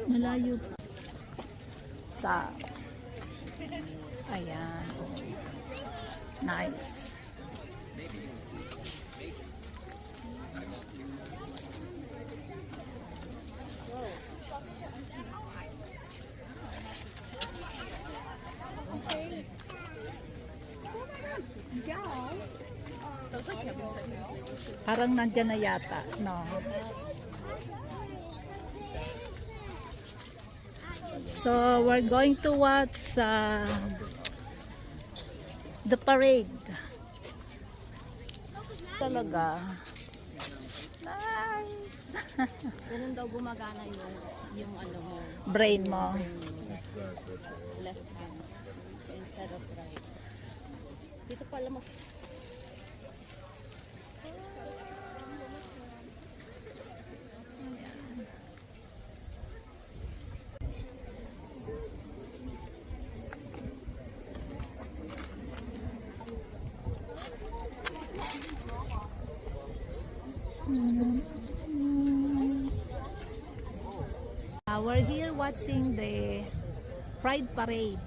Malayo pa. Sa. Ayan. Nice. Parang nandyan na yata, no? So, we're going to watch the parade. Talaga. Nice. Ganun daw gumagana yung ano mo. Brain mo. Left hand instead of right. Dito pala mas We're here watching the Pride Parade.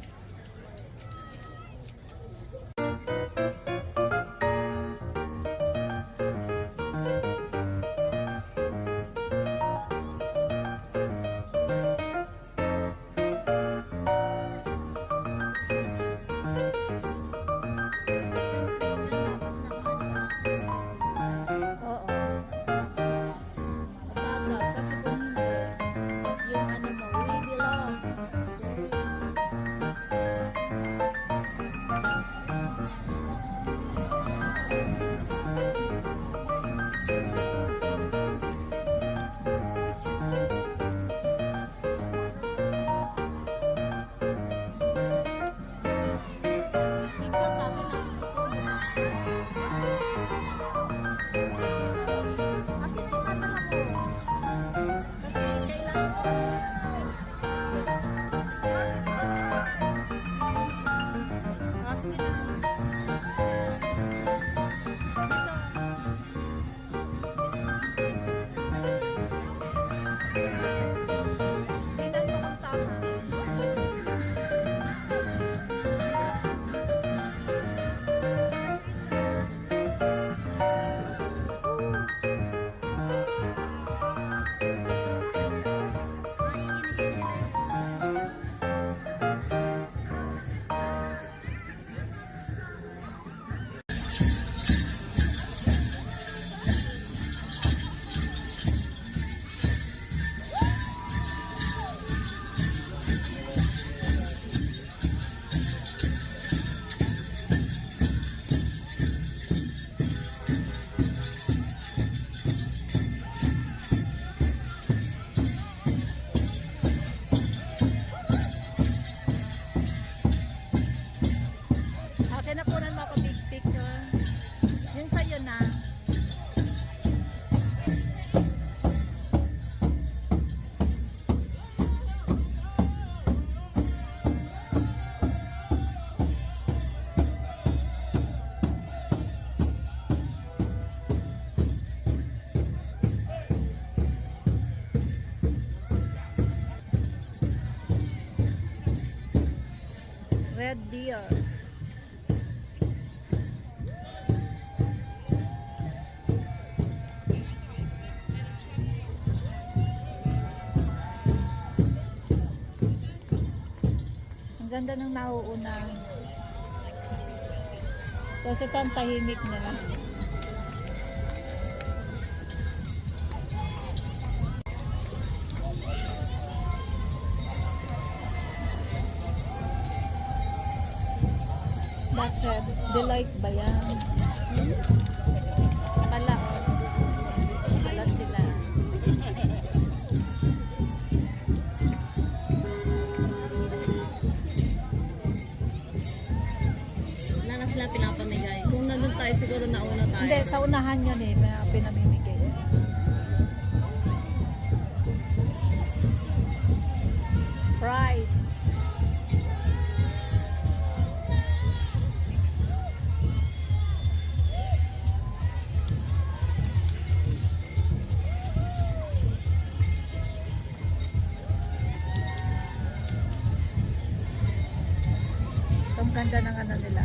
Red deer. Ang ganda ng nauuna. Kasi ito ang tahimik nila. Bakit? Delight ba yan? Pala. Pala sila. wala na sila pinapamigay. Kung nandun tayo siguro nauna tayo. Hindi, sa unahan yun eh. May pinamimigay. Pride. ganda ng ano nila.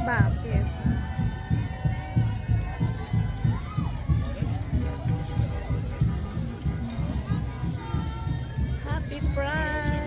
Bakit? Happy Pride!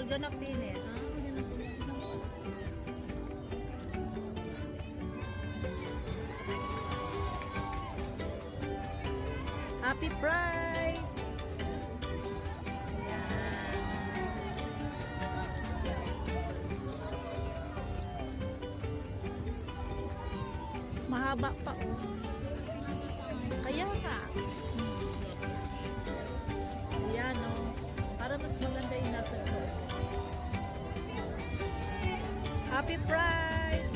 We're gonna finish. We're gonna finish it now. Happy Pride! Ayan. Mahaba pa oh. Kaya nga. Ayan oh. Para mas maganda yung nasa loob. Happy Pride!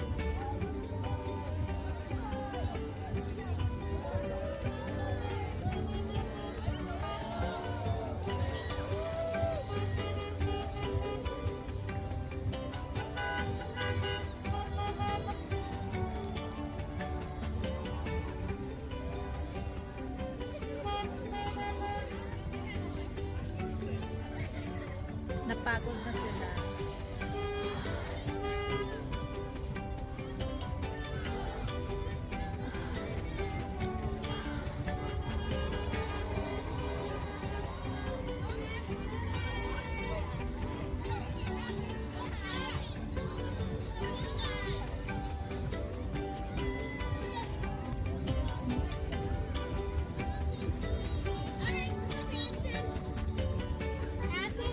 Napagod na sila.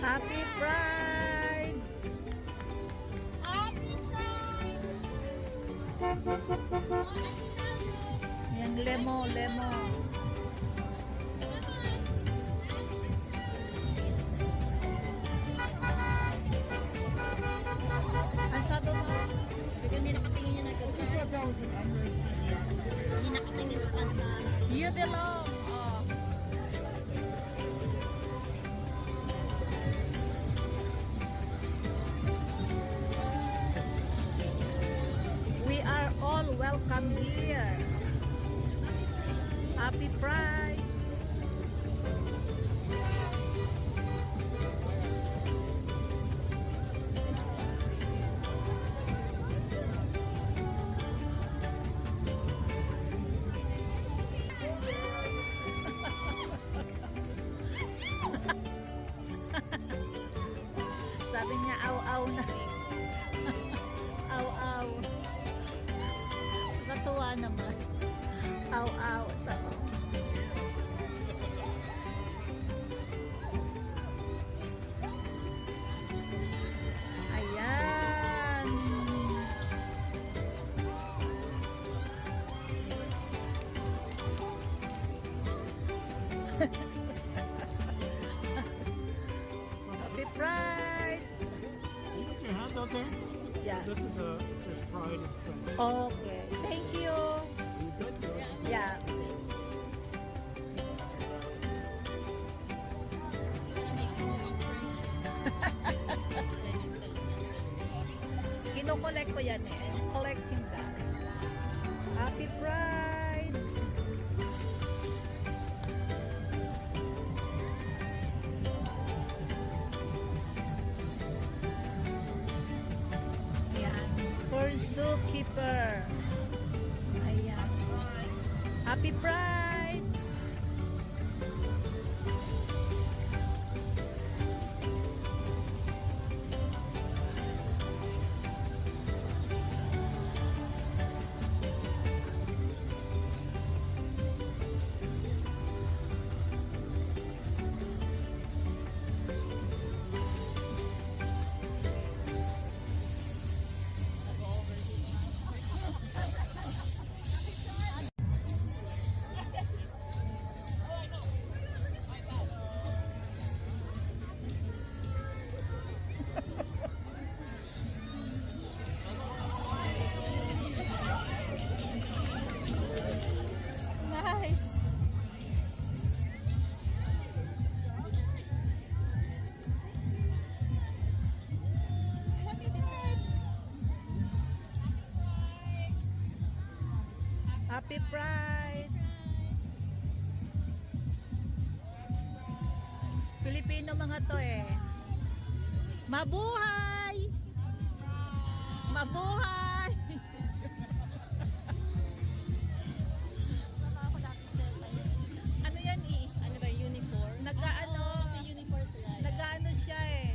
Happy Pride! Yang lemo. Ang sabi mo? Sabi ko, hindi nakatingin yun agad. Hindi nakatingin sa kalsada. You belong. Oh. We are all welcome here. Happy Pride. Sabi niya, aw-aw na. Aw-aw. Natuwa naman. Aw-aw. Ito. Ayan. Happy Pride. You put your hand out there? Yeah. This is it says Pride in French. Okay. Thank you. You good? Yeah. Kino-collect ko yan eh. I'm collecting that. Happy Pride! Ayan. For Zookeeper. Ayan. Happy Pride! Nice! Happy Pride! Pilipino mga to eh. Mabuhay! Mabuhay! Ano yan eh? Ano ba, uniform? Nag-ano? Kasi uniform sila. Nag-ano siya eh.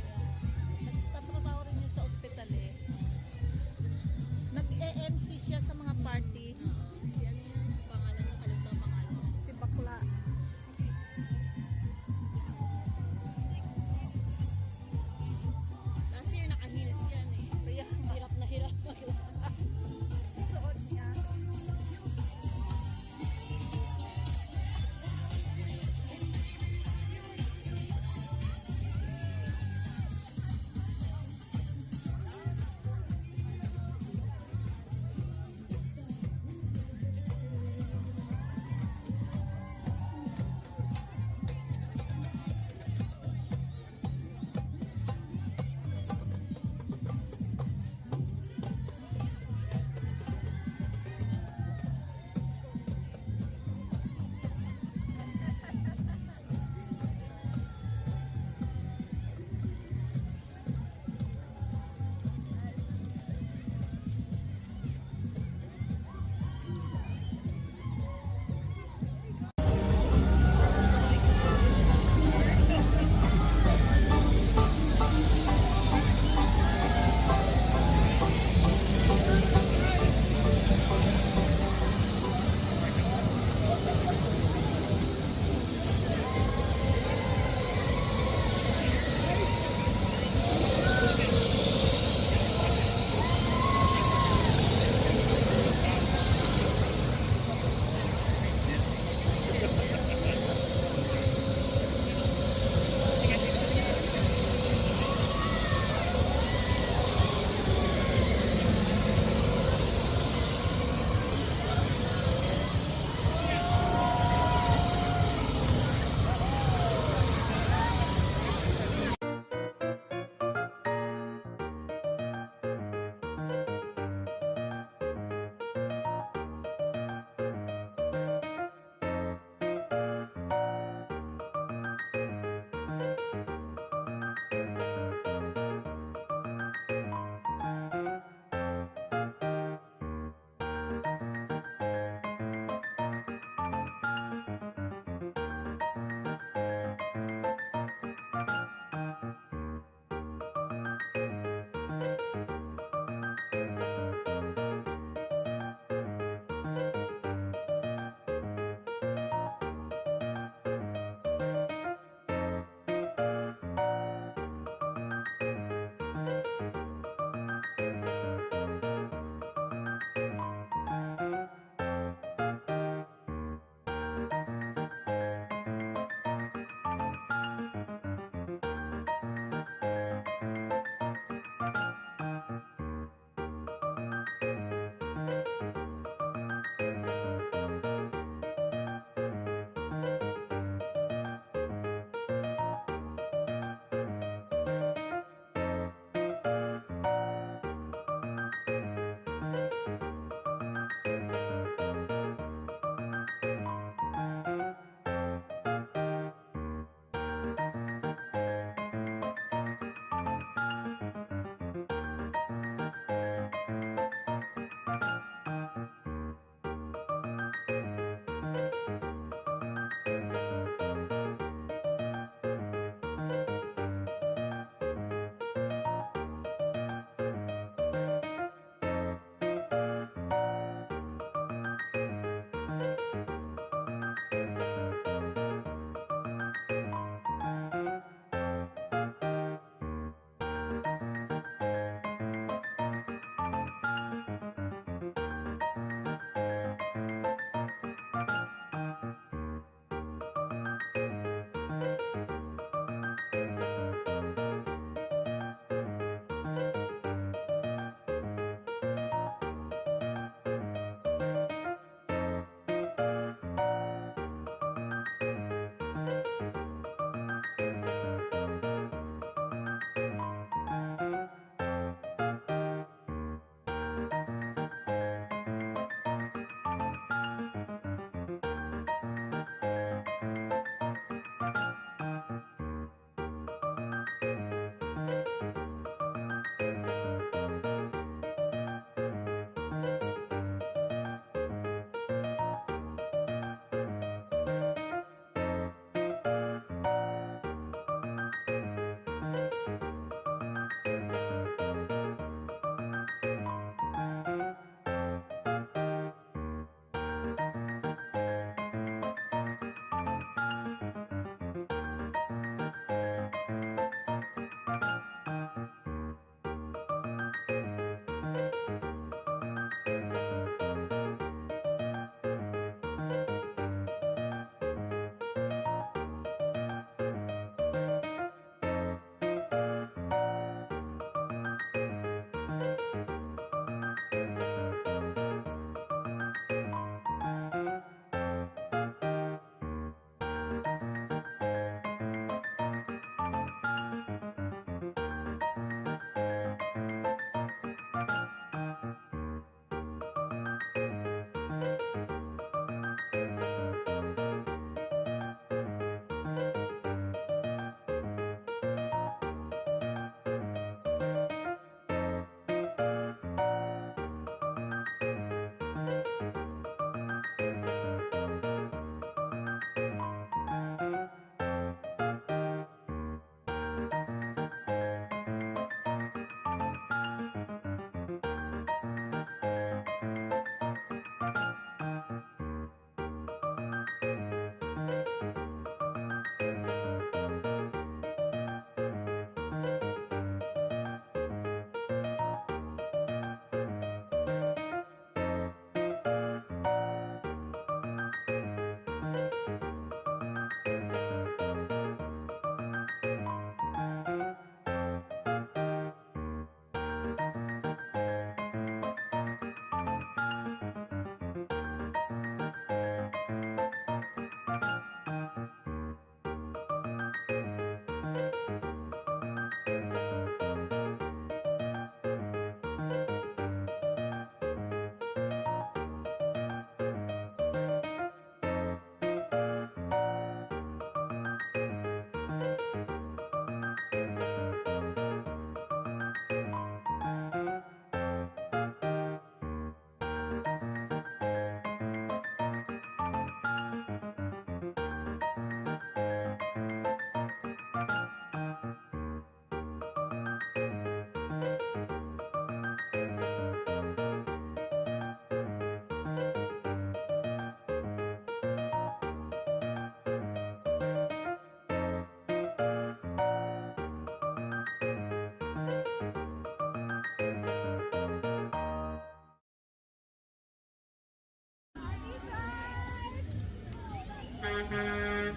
Ayan.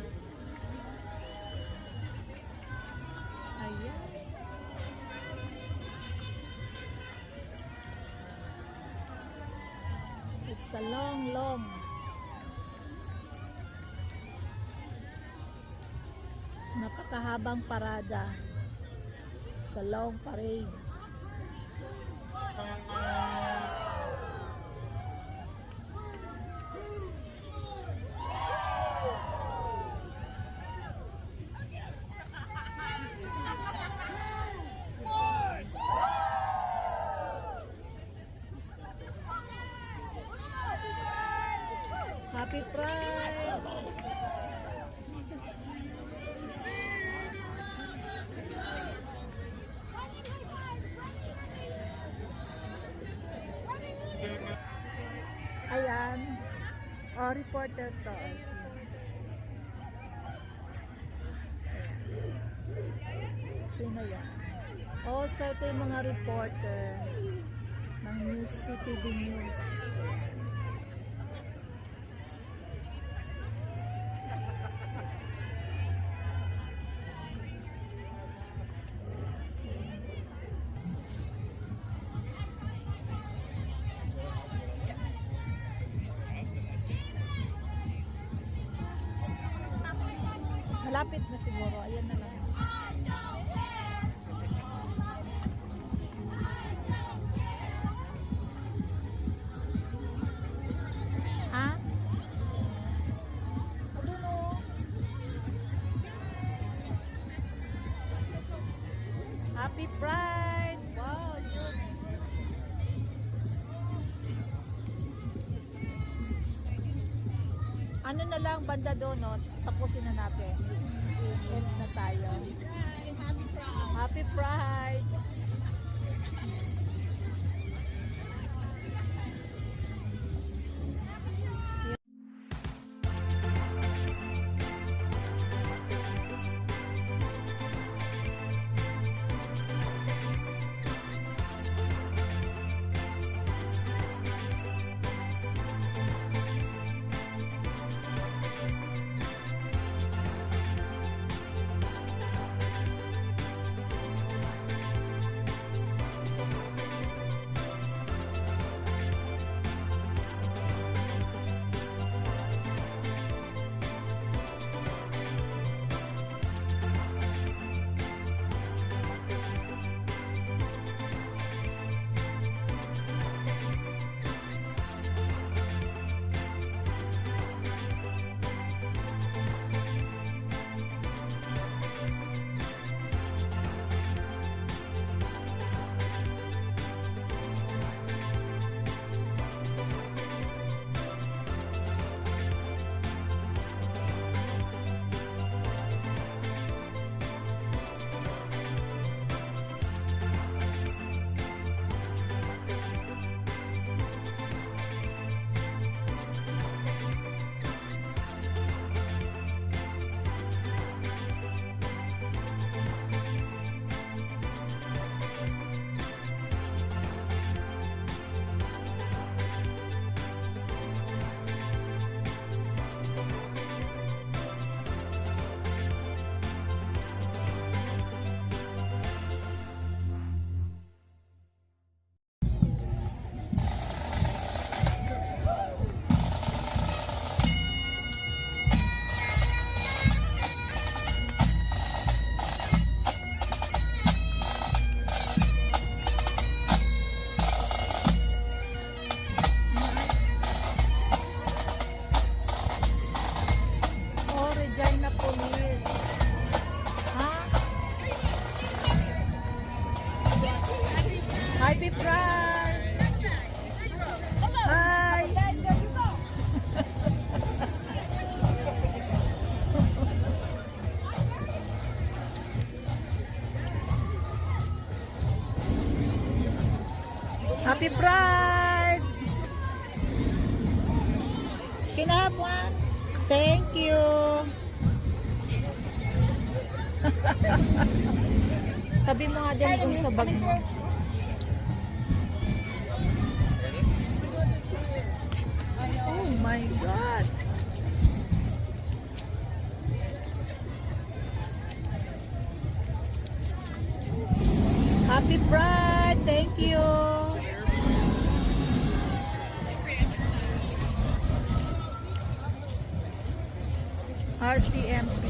It's a long napakahabang parada sa long parade. Happy Pride! Ayan. Oh, reporter to. Ayan. Sino yan? Oh, so ito yung mga reporter ng News CTV News. Malapit na siguro. Ayan na lang. Ha? I don't know. Happy Pride! Wow, youths. Ano na lang, banda doon, no? Tapusin na natin. End na tayo. Happy Pride! Happy Pride! Hi! Happy Pride! Can I have one? Thank you! Tabi mo nga dyan kung sa bag mo. Oh my God! RCMP.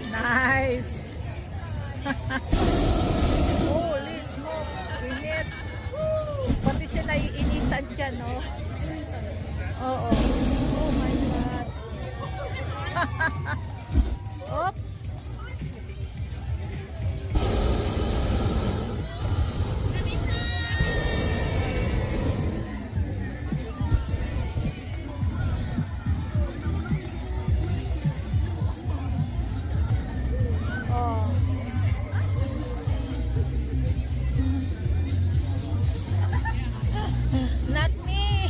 Nice. Holy smoke. Init. Pati siya naiinitan dyan, no? Oo. Oh my God. Oops. Oh. Not me.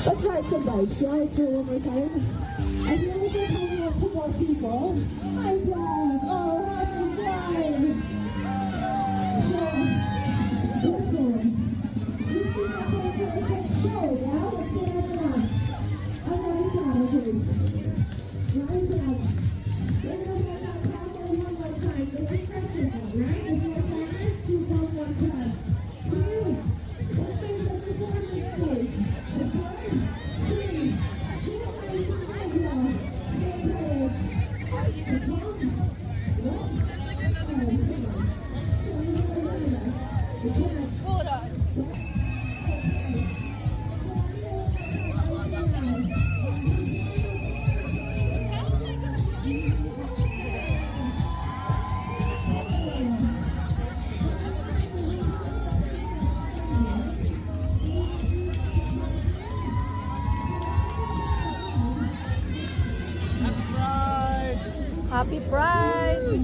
Let's ride some bikes. You want to do it one more time? And then we'll be coming up to more people. Hi, Dad. Oh, happy Pride. So, listen. You see that perfect show, yeah? Let's get it on. Another time, please. Right down. We're going to get that countdown one more time. So we're pressing it, right? If you're fast, do one more time. 2. Let's make the performance, please. 3, Happy Pride!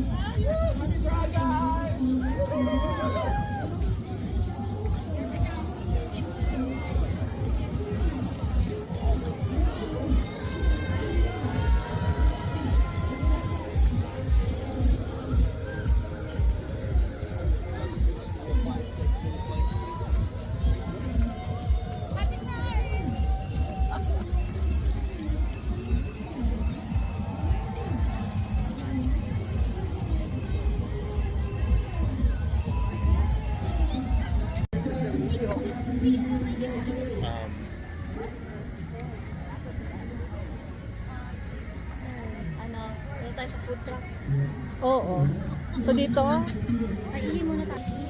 Ano tayo sa food truck. Oo. So dito, Ay, ihi muna tayo.